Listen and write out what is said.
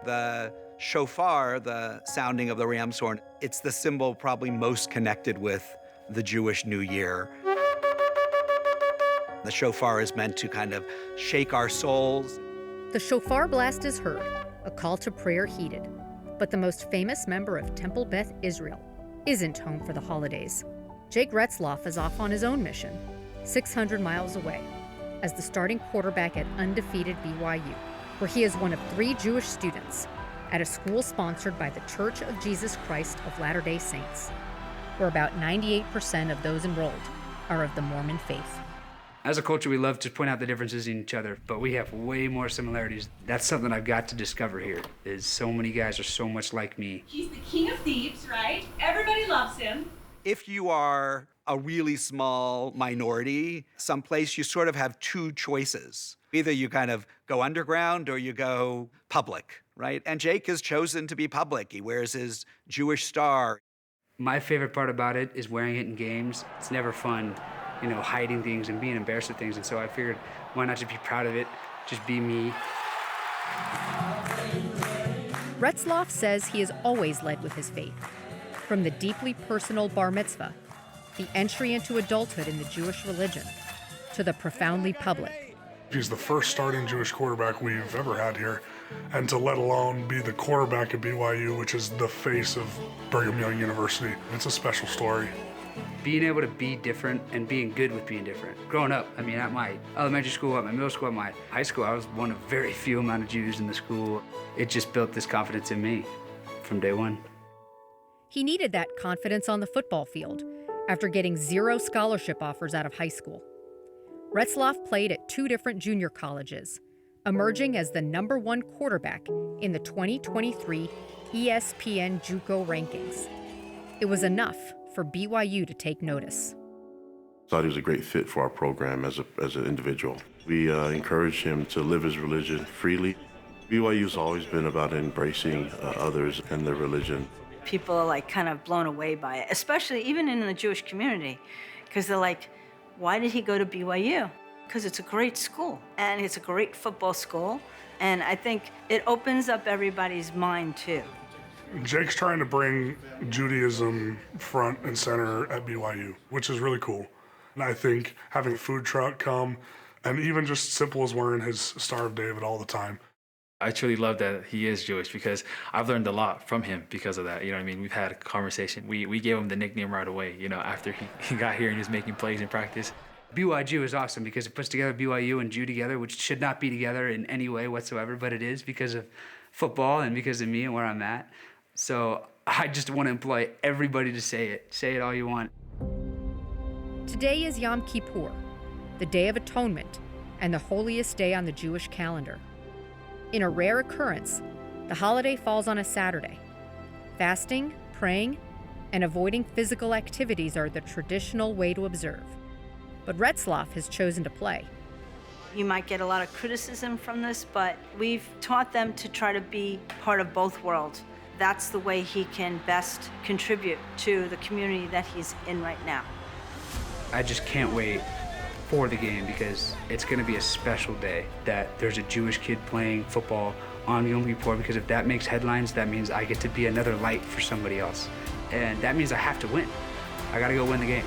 The shofar, the sounding of the ram's horn, it's the symbol probably most connected with the Jewish New Year. The shofar is meant to kind of shake our souls. The shofar blast is heard, a call to prayer heeded. But the most famous member of Temple Beth Israel isn't home for the holidays. Jake Retzlaff is off on his own mission, 600 miles away, as the starting quarterback at undefeated BYU, where he is one of 3 Jewish students at a school sponsored by the Church of Jesus Christ of Latter-day Saints, where about 98% of those enrolled are of the Mormon faith. As a culture, we love to point out the differences in each other, but we have way more similarities. That's something I've got to discover here, is so many guys are so much like me. He's the king of thieves, right? Everybody loves him. If you are a really small minority, someplace you sort of have 2 choices. Either you kind of go underground or you go public, right? And Jake has chosen to be public. He wears his Jewish star. My favorite part about it is wearing it in games. It's never fun, hiding things and being embarrassed of things. And so I figured, why not just be proud of it, just be me. Retzlaff says he has always led with his faith, from the deeply personal bar mitzvah, the entry into adulthood in the Jewish religion, to the profoundly public. He's the first starting Jewish quarterback we've ever had here, and to let alone be the quarterback at BYU, which is the face of Brigham Young University. It's a special story. Being able to be different and being good with being different. Growing up, at my elementary school, at my middle school, at my high school, I was one of very few amount of Jews in the school. It just built this confidence in me from day one. He needed that confidence on the football field after getting 0 scholarship offers out of high school. Retzlaff played at 2 different junior colleges, emerging as the #1 quarterback in the 2023 ESPN JUCO rankings. It was enough for BYU to take notice. I thought he was a great fit for our program as an individual. We encouraged him to live his religion freely. BYU's always been about embracing others and their religion. People are kind of blown away by it, especially even in the Jewish community, because they're like, why did he go to BYU? Because it's a great school, and it's a great football school, and I think it opens up everybody's mind, too. Jake's trying to bring Judaism front and center at BYU, which is really cool. And I think having a food truck come, and even just simple as wearing his Star of David all the time. I truly love that he is Jewish because I've learned a lot from him because of that. We've had a conversation. We gave him the nickname right away, after he got here and he was making plays in practice. BYU is awesome because it puts together BYU and Jew together, which should not be together in any way whatsoever, but it is because of football and because of me and where I'm at. So I just want to employ everybody to say it. Say it all you want. Today is Yom Kippur, the Day of Atonement, and the holiest day on the Jewish calendar. In a rare occurrence, the holiday falls on a Saturday. Fasting, praying, and avoiding physical activities are the traditional way to observe. But Retzlaff has chosen to play. You might get a lot of criticism from this, but we've taught them to try to be part of both worlds. That's the way he can best contribute to the community that he's in right now. I just can't wait for the game because it's going to be a special day that there's a Jewish kid playing football on Yom Kippur, because if that makes headlines, that means I get to be another light for somebody else. And that means I have to win. I got to go win the game.